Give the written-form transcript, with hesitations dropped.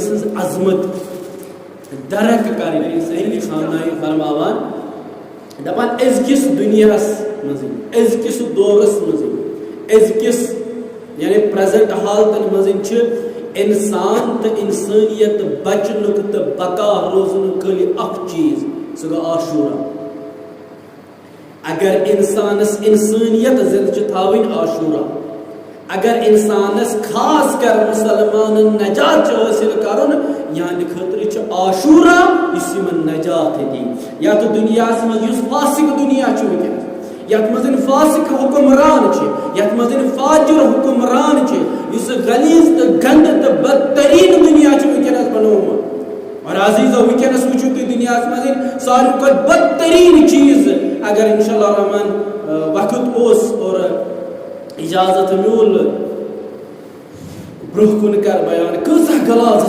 سز عظمت درک کریں سہیلی خامنائی فرماوان دپان ازکس دنیاس مزین ازکس دورس مزین ازکس یعنی پریزنٹ حالتن مزین چھ انسان تو انسانیت بچنک تو بقا روزن خالی اخ چیز سہ گو عاشورہ اگر انسانس انسانیت زندہ تھاوین عاشورہ اگر انسانس خاص کر مسلمان نجات حاصل کرن یعنی خطر عاشورہ اس من نجات دی یا تو دنیا مز فاسق دنیا ونکس یت مزن فاسق حکمران یت مزن فاجر حکمران اس غلیظ تو گند تو بدترین دنیا ونکس بنومت اور عزیزو ونکس وچو تھی دنیا مزن ساروی کھت بدترین چیز اگر انشاءاللہ الرحمن وقت اوس اور اجازت میول برہ کن کر بیان کۭژاہ غلاظت